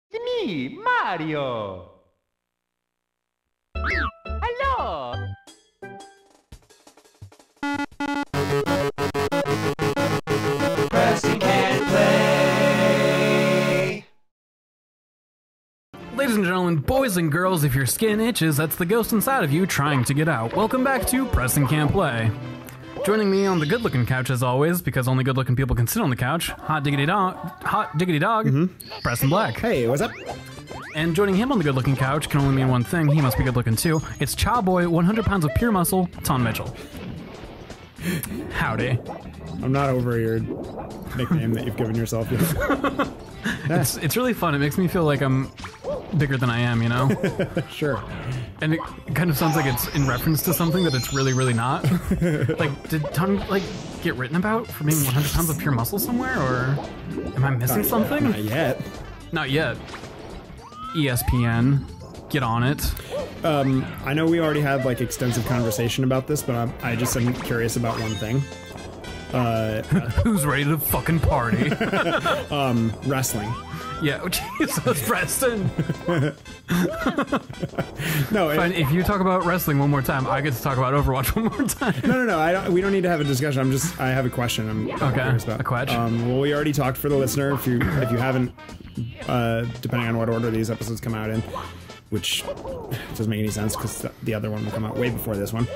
It's me, Mario. Hello. Preston can't play. Ladies and gentlemen, boys and girls, if your skin itches, that's the ghost inside of you trying to get out. Welcome back to Preston Can't Play. Joining me on the good-looking couch as always, because only good-looking people can sit on the couch, hot diggity dog, Preston Black. Hey, what's up? And joining him on the good-looking couch can only mean one thing, he must be good-looking too. It's Chowboy, 100 pounds of pure muscle, Tom Mitchell. Howdy. I'm not over your nickname that you've given yourself yet. It's really fun, it makes me feel like I'm bigger than I am, you know? Sure. And it kind of sounds like it's in reference to something that it's really, really not. Like, did Tom, get written about for being 100 pounds of pure muscle somewhere, or am I missing something? Not yet. Not yet. ESPN, get on it. I know we already had, extensive conversation about this, but I just am curious about one thing. Who's ready to fucking party? Wrestling. Yeah, Jesus, Preston. No, Fine, if you talk about wrestling one more time, I get to talk about Overwatch one more time. No. We don't need to have a discussion. I have a question. I'm curious about. A question. Well, we already talked for the listener. If you haven't, depending on what order these episodes come out in, which doesn't make any sense because the other one will come out way before this one.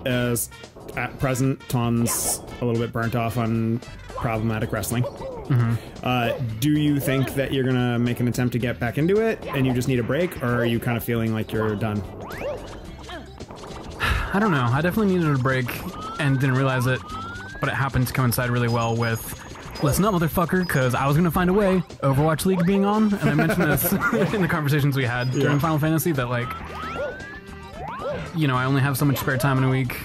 As at present, Tom's a little bit burnt off on problematic wrestling. Mm-hmm. Do you think that you're gonna make an attempt to get back into it and you just need a break, or are you kind of feeling like you're done? I don't know. I definitely needed a break and didn't realize it, but it happened to coincide really well with listen up, motherfucker, because I was gonna find a way, Overwatch League being on, and I mentioned this in the conversations we had during Final Fantasy, that I only have so much spare time in a week.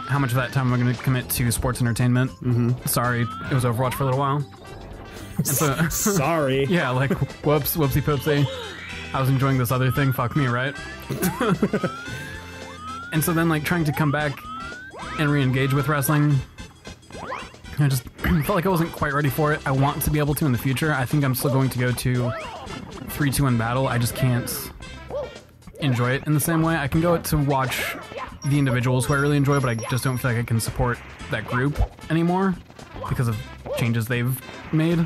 How much of that time am I going to commit to sports entertainment? Mm-hmm. Sorry, it was Overwatch for a little while. And so, sorry. Yeah, whoops, whoopsie poopsie. I was enjoying this other thing, fuck me, right? And so then, trying to come back and re-engage with wrestling, I just felt like I wasn't quite ready for it. I want to be able to in the future. I think I'm still going to go to 3-2-1 battle. I just can't enjoy it in the same way. I can go to watch the individuals who I really enjoy, but I just don't feel like I can support that group anymore because of changes they've made.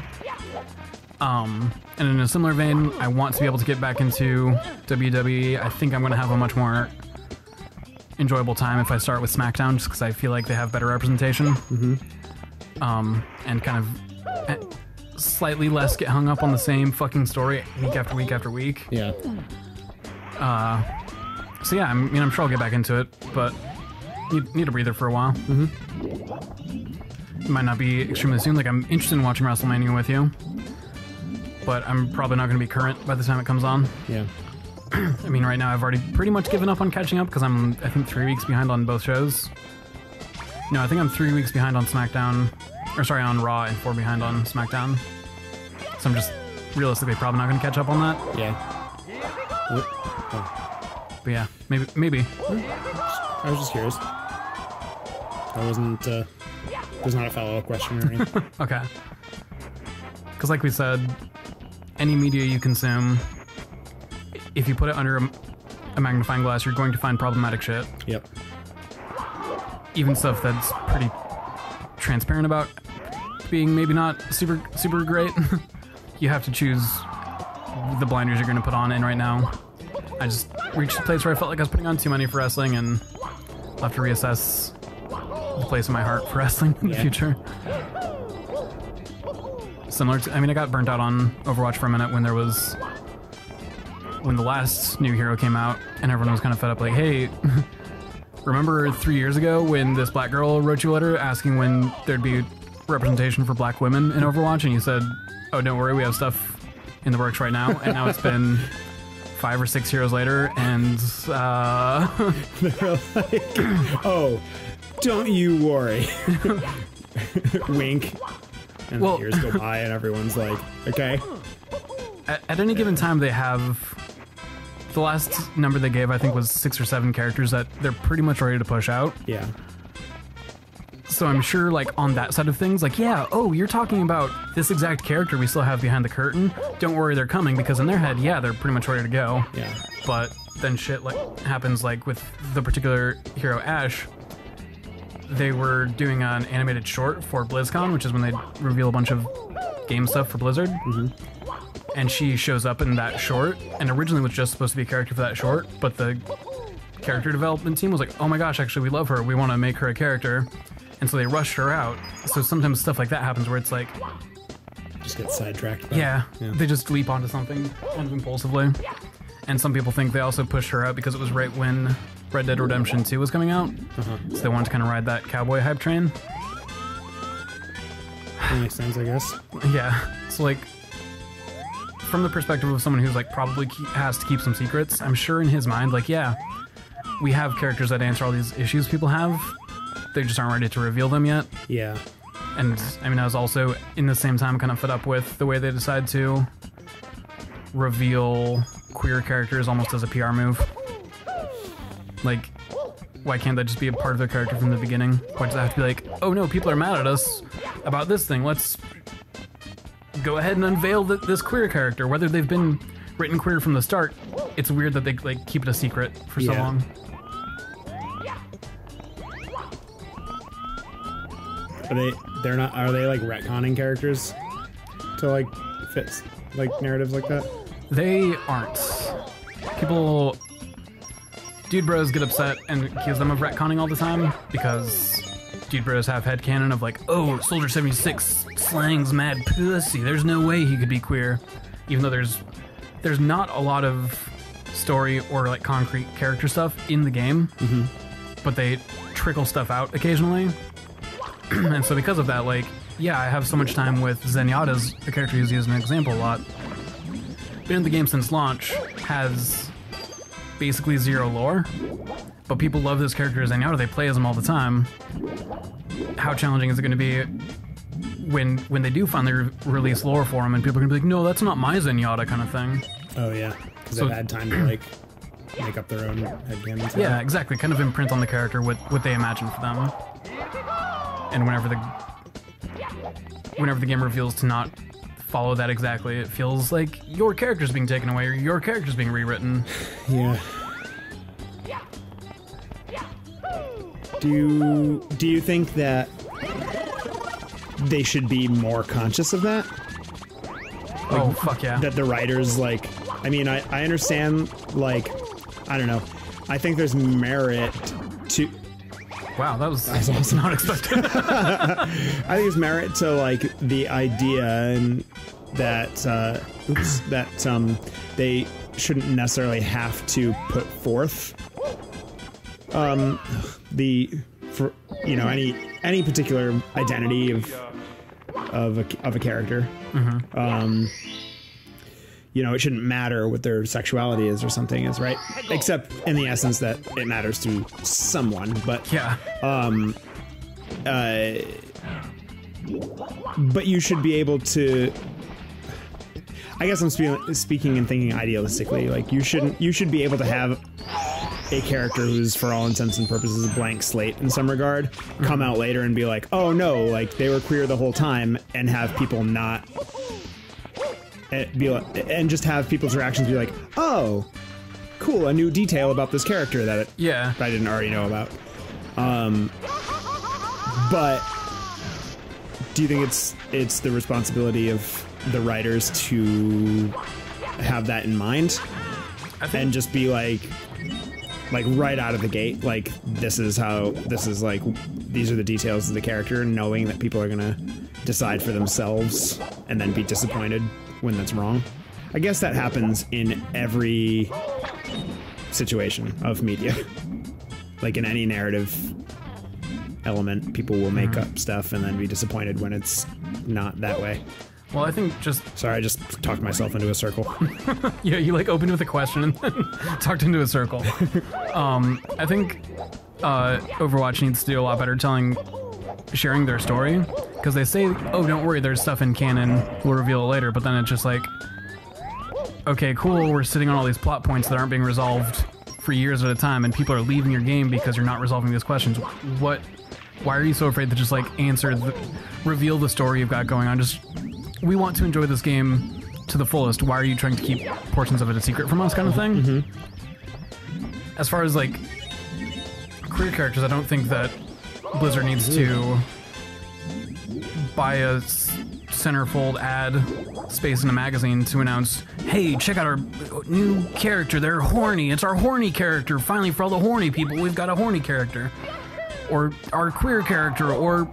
And in a similar vein, I want to be able to get back into WWE. I think I'm going to have a much more enjoyable time if I start with SmackDown, just because I feel like they have better representation. Mm-hmm. And kind of slightly less get hung up on the same fucking story week after week after week. Yeah. So yeah, I'm sure I'll get back into it, but need a breather for a while. Mm-hmm. It might not be extremely soon. I'm interested in watching WrestleMania with you, but I'm probably not going to be current by the time it comes on. Yeah. Right now I've already pretty much given up on catching up because I'm, I think, 3 weeks behind on both shows. No, I think I'm 3 weeks behind on SmackDown, on Raw, and 4 behind on SmackDown. So I'm just realistically probably not going to catch up on that. Yeah. But yeah, maybe. I was just curious. That wasn't, there's not a follow-up question or anything. Okay. Because like we said, any media you consume, if you put it under a magnifying glass, you're going to find problematic shit. Yep. Even stuff that's pretty transparent about being maybe not super, super great. You have to choose the blinders you're going to put on, and right now I just reached a place where I felt like I was putting on too many for wrestling, and I'll have to reassess the place in my heart for wrestling in the future. Similar to, I got burnt out on Overwatch for a minute when the last new hero came out, and everyone was kind of fed up, hey, remember 3 years ago when this black girl wrote you a letter asking when there'd be representation for black women in Overwatch, and you said, oh, don't worry, we have stuff in the works right now, and now it's been 5 or 6 heroes later, and they're like, oh, don't you worry. Wink. And the years go by and everyone's like, okay. At any given time they have, the last number they gave I think was 6 or 7 characters that they're pretty much ready to push out. Yeah. So I'm sure, like, on that side of things, like, yeah, oh, you're talking about this exact character we still have behind the curtain. Don't worry, they're coming, because in their head, yeah, they're pretty much ready to go. Yeah. But then shit like happens, like with the particular hero Ash. They were doing an animated short for BlizzCon, which is when they reveal a bunch of game stuff for Blizzard. And she shows up in that short, and originally was just supposed to be a character for that short, but the character development team was like, oh my gosh, actually we love her, we want to make her a character. And so they rushed her out. So sometimes stuff like that happens where it's like, Just get sidetracked. yeah, they just leap onto something kind of impulsively. And some people think they also pushed her out because it was right when Red Dead Redemption 2 was coming out. So they wanted to kind of ride that cowboy hype train. That makes sense, I guess. Yeah. So, like, from the perspective of someone who's, like, probably has to keep some secrets, I'm sure in his mind, like, yeah, we have characters that answer all these issues people have. They just aren't ready to reveal them yet. Yeah. And, I mean, I was also, in the same time, kind of fed up with the way they decide to reveal queer characters almost as a PR move. Like, why can't that just be a part of their character from the beginning? Why does it have to be like, oh no, people are mad at us about this thing, let's go ahead and unveil this queer character. Whether they've been written queer from the start, it's weird that they like keep it a secret for so long. Are they like retconning characters to like fit like narratives like that? They aren't. People, dude bros get upset and accuse them of retconning all the time because dude bros have headcanon of like, oh, Soldier 76 slangs mad pussy, there's no way he could be queer. Even though there's not a lot of story or like concrete character stuff in the game, but they trickle stuff out occasionally. And so because of that, like, yeah, I have so much time with Zenyatta's, the character who's used as an example a lot. Been in the game since launch, has basically zero lore, but people love this character as Zenyatta, they play as him all the time. How challenging is it going to be when they do finally release lore for him and people are going to be like, no, that's not my Zenyatta kind of thing. Oh yeah, because they've had time to like make up their own headcanons. Yeah, exactly, kind of imprint on the character what they imagine for them. And whenever the game reveals to not follow that exactly, it feels like your character's being taken away or your character's being rewritten. Yeah. Do you think that they should be more conscious of that? Like, oh, fuck yeah. That the writers, like, I mean, I understand, like, I don't know. I think there's merit to... Wow, that was awesome. Not expected. I think there's merit to, like, the idea and that, they shouldn't necessarily have to put forth any particular identity of a character. You know, it shouldn't matter what their sexuality is or something is, right? Except in the essence that it matters to someone, but yeah. But you should be able to. I guess I'm speaking and thinking idealistically. Like you should be able to have a character who's, for all intents and purposes, a blank slate in some regard, come out later and be like, oh no, like they were queer the whole time, and have people not. And just have people's reactions be like, oh, cool, a new detail about this character that I didn't already know about. But do you think it's the responsibility of the writers to have that in mind and just be like right out of the gate, like these are the details of the character, knowing that people are gonna decide for themselves and then be disappointed when that's wrong? I guess that happens in every situation of media. Like in any narrative element, people will make up stuff and then be disappointed when it's not that way. Well, I think Sorry, I just talked myself into a circle. Yeah, you like opened with a question and then talked into a circle. I think Overwatch needs to do a lot better sharing their story, because they say, oh, don't worry, there's stuff in canon, we'll reveal it later, but then it's just like, okay, cool, we're sitting on all these plot points that aren't being resolved for years at a time, and people are leaving your game because you're not resolving these questions. Why are you so afraid to just like reveal the story you've got going on? Just, we want to enjoy this game to the fullest. Why are you trying to keep portions of it a secret from us, kind of thing? Mm-hmm. As far as like queer characters, I don't think that Blizzard needs to buy a centerfold ad space in a magazine to announce, hey, check out our new character, they're horny, it's our horny character, finally for all the horny people, we've got a horny character. Or our queer character, or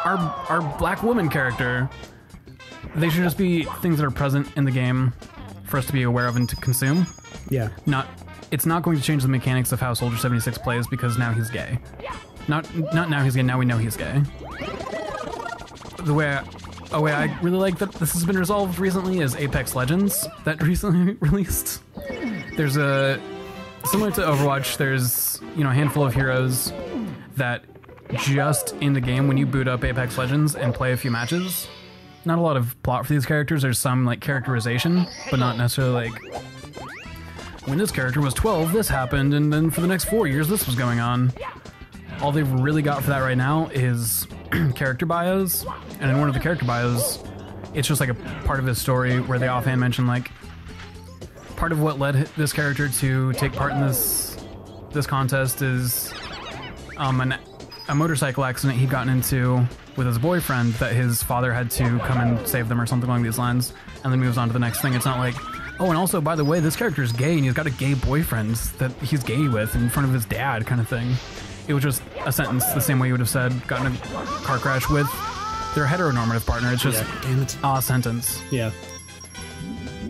our black woman character. They should just be things that are present in the game for us to be aware of and to consume. Yeah. It's not going to change the mechanics of how Soldier 76 plays because now he's gay. Not now he's gay, now we know he's gay. A way I really like that this has been resolved recently is Apex Legends that recently released. There's similar to Overwatch, there's, you know, a handful of heroes that just in the game, when you boot up Apex Legends and play a few matches, not a lot of plot for these characters. There's some like characterization, but not necessarily like, when this character was 12, this happened, and then for the next 4 years, this was going on. All they've really got for that right now is character bios, and in one of the character bios, it's just like a part of his story where they offhand mention like, part of what led this character to take part in this contest is a motorcycle accident he'd gotten into with his boyfriend that his father had to come and save them or something along these lines, and then moves on to the next thing. It's not like, oh, and also, by the way, this character's gay and he's got a gay boyfriend that he's gay with in front of his dad kind of thing. It was just a sentence the same way you would have said, got in a car crash with their heteronormative partner. It's just damn it. a sentence. Yeah.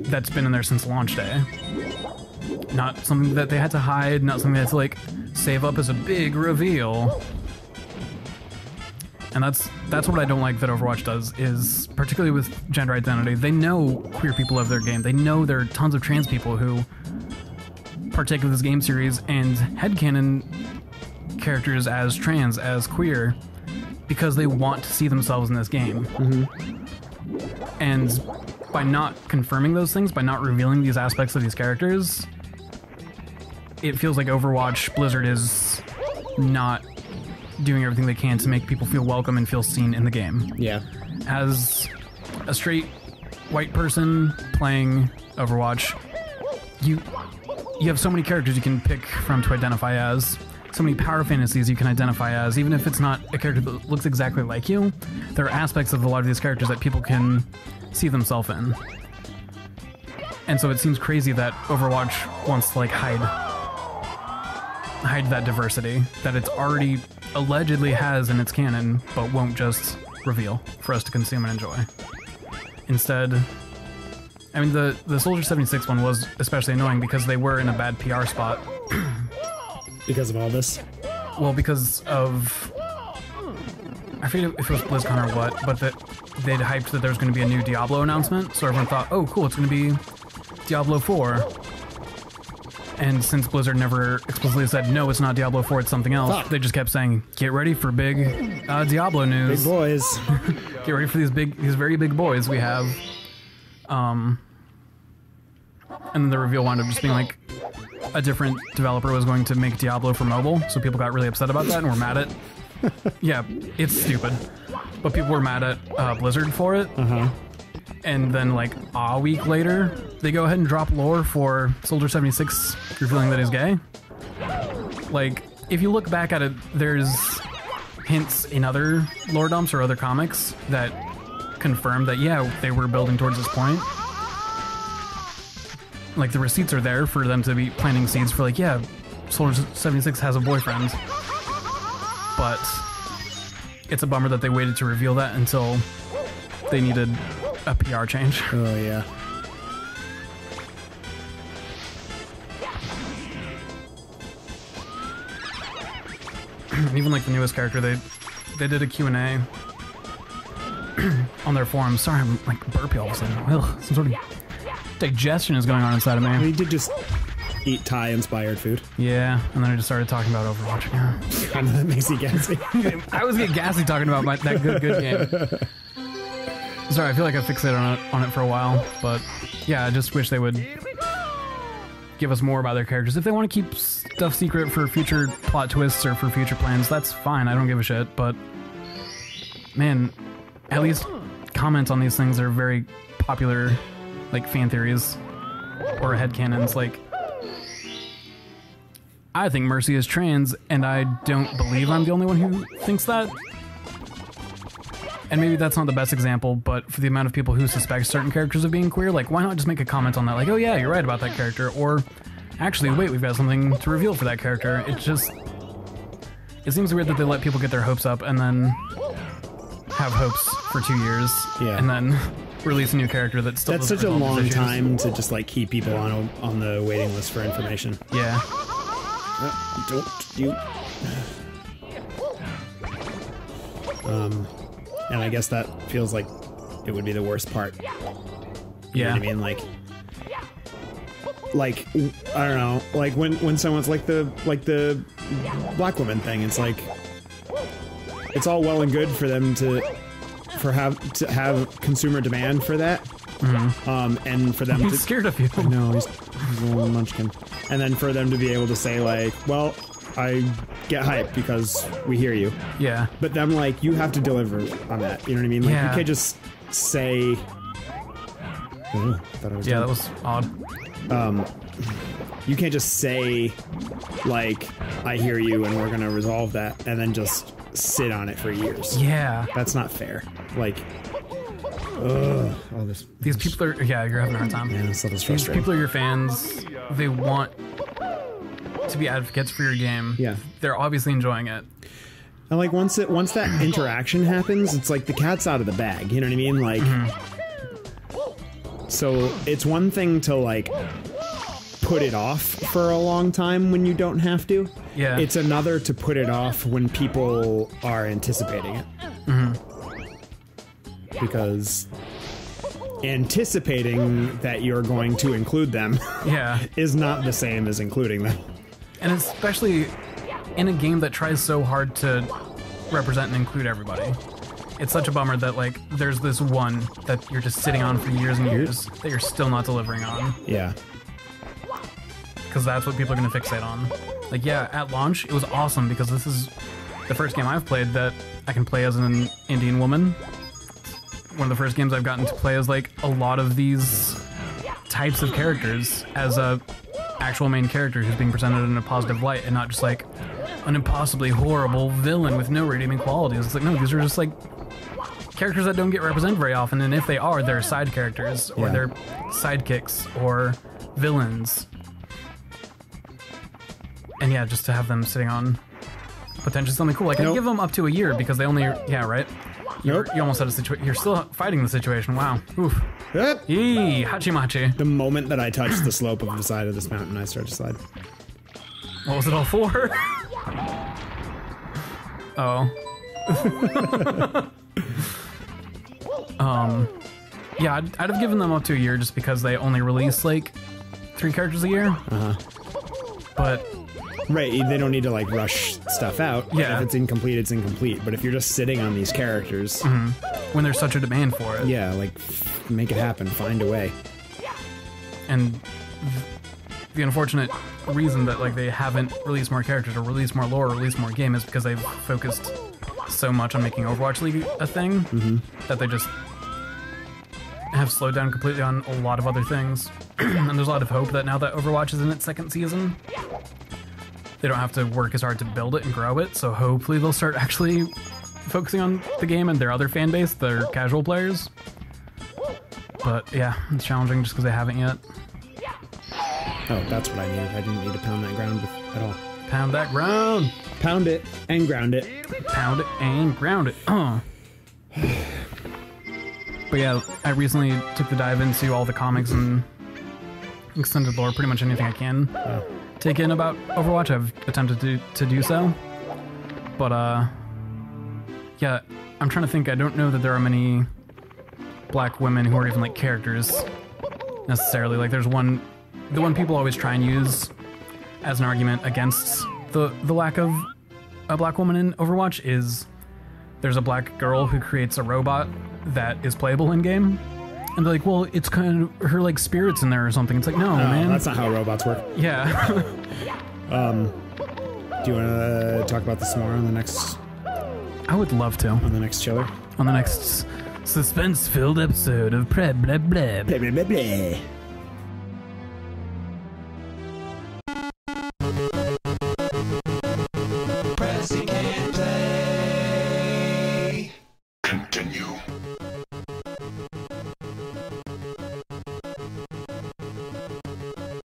That's been in there since launch day. Not something that they had to hide, not something they had to like save up as a big reveal. And that's what I don't like that Overwatch does, is particularly with gender identity. They know queer people love their game. They know there are tons of trans people who partake of this game series and headcanon characters as trans, as queer, because they want to see themselves in this game. Mm-hmm. And by not confirming those things, by not revealing these aspects of these characters, it feels like Overwatch, Blizzard is not doing everything they can to make people feel welcome and feel seen in the game. Yeah. As a straight white person playing Overwatch, you have so many characters you can pick from to identify as, so many power fantasies you can identify as, even if it's not a character that looks exactly like you. There are aspects of a lot of these characters that people can see themselves in. And so it seems crazy that Overwatch wants to like hide that diversity that it's already allegedly has in its canon, but won't just reveal for us to consume and enjoy. Instead, I mean, the Soldier 76 one was especially annoying because they were in a bad PR spot. Because of all this? Well, because of, I forget if it was BlizzCon or what, but that they'd hyped that there was going to be a new Diablo announcement, so everyone thought, oh cool, it's going to be Diablo 4. And since Blizzard never explicitly said, no, it's not Diablo 4, it's something else, they just kept saying, get ready for big Diablo news. Big boys. Get ready for these very big boys we have. And then the reveal wound up just being like, a different developer was going to make Diablo for mobile, so people got really upset about that and were mad at... Yeah, it's stupid. But people were mad at Blizzard for it. Uh-huh. And then, like, a week later, they go ahead and drop lore for Soldier 76 revealing that he's gay. Like, if you look back at it, there's hints in other lore dumps or other comics that confirm that, yeah, they were building towards this point. Like, the receipts are there for them to be planting seeds for, like, yeah, Soldier 76 has a boyfriend. But it's a bummer that they waited to reveal that until they needed a PR change. Oh, yeah. And even like the newest character, they did a Q&A on their forums. Sorry, I'm like burpy all of a sudden. Ugh, some sort of digestion is going on inside of me. We did just eat Thai-inspired food. Yeah, and then I just started talking about Overwatch again. I know that makes you gassy. I always get gassy talking about that good game. Sorry, I feel like I fixated on it for a while, but yeah, I just wish they would give us more about their characters. If they want to keep stuff secret for future plot twists or for future plans, that's fine. I don't give a shit. But man, at least comments on these things are very popular, like fan theories or headcanons. Like, I think Mercy is trans, and I don't believe I'm the only one who thinks that. And maybe that's not the best example, but for the amount of people who suspect certain characters of being queer, like, why not just make a comment on that? Like, oh yeah, you're right about that character. Or, actually, wait, we've got something to reveal for that character. It seems weird that they let people get their hopes up and then have hopes for 2 years. Yeah. And then release a new character that still That's such a long time to just, like, keep people on the waiting list for information. Yeah. Don't you... And I guess that feels like it would be the worst part. You know what I mean? Like I don't know. Like when someone's like the black woman thing. It's like it's all well and good for them to have consumer demand for that. Mm-hmm. And for them he's scared of you. I know he's a little munchkin. And then for them to be able to say like, well, I get hyped because we hear you. Yeah. But then, like, you have to deliver on that. You know what I mean? Like, you can't just say... Oh, I thought I was that was odd. You can't just say, like, I hear you and we're gonna resolve that, and then just sit on it for years. Yeah. That's not fair. Like... Ugh. Oh, these people are... Yeah, you're having a hard time. Yeah, this level's These frustrating. people are your fans. They want to be advocates for your game. Yeah. They're obviously enjoying it. And like once that interaction happens, it's like the cat's out of the bag. You know what I mean? Like, so it's one thing to like put it off for a long time when you don't have to. Yeah. It's another to put it off when people are anticipating it. Because anticipating that you're going to include them is not the same as including them. And especially in a game that tries so hard to represent and include everybody. It's such a bummer that, like, there's this one that you're just sitting on for years and years that you're still not delivering on. Yeah. Because that's what people are going to fixate on. Like, yeah, at launch, it was awesome because this is the first game I've played that I can play as an Indian woman. One of the first games I've gotten to play as, like, a lot of these types of characters as a actual main character who's being presented in a positive light and not just like an impossibly horrible villain with no redeeming qualities. It's like, no, these are just like characters that don't get represented very often, and if they are, they're side characters or they're sidekicks or villains. And yeah, just to have them sitting on potentially something cool. Like, I'd give them up to a year because they only, you almost had a situation. You're still fighting the situation. Wow. Oof. Yee, hachimachi. The moment that I touched the slope of the side of this mountain, I started to slide. What was it all for? Oh. Yeah, I'd have given them up to a year just because they only release like 3 characters a year. But right, they don't need to like rush stuff out. Yeah, if it's incomplete, it's incomplete. But if you're just sitting on these characters, when there's such a demand for it, yeah, like make it happen, find a way. And the unfortunate reason that like they haven't released more characters or released more lore or released more game is because they've focused so much on making Overwatch League a thing that they just have slowed down completely on a lot of other things. And there's a lot of hope that now that Overwatch is in its 2nd season, they don't have to work as hard to build it and grow it, so hopefully they'll start actually focusing on the game and their other fan base, their casual players. But yeah, it's challenging just because they haven't yet. Oh, that's what I needed. I didn't need to pound that ground at all. Pound that ground! Pound it and ground it. Pound it and ground it. But yeah, I recently took the dive into all the comics and extended lore, pretty much anything I can take in about Overwatch. I've attempted to do so. But yeah, I'm trying to think. I don't know that there are many black women who are even like characters necessarily. Like there's the one people always try and use as an argument against the lack of a black woman in Overwatch is there's a black girl who creates a robot that is playable in game, And they're like, well, it's kind of her like spirits in there or something. It's like, no, man. That's not how robots work. Yeah. Do you want to talk about this more on the next? I would love to. On the next chiller? On the next suspense-filled episode of Blah Blah Blah. Blah, blah, blah, blah. Pressing and play. Continue.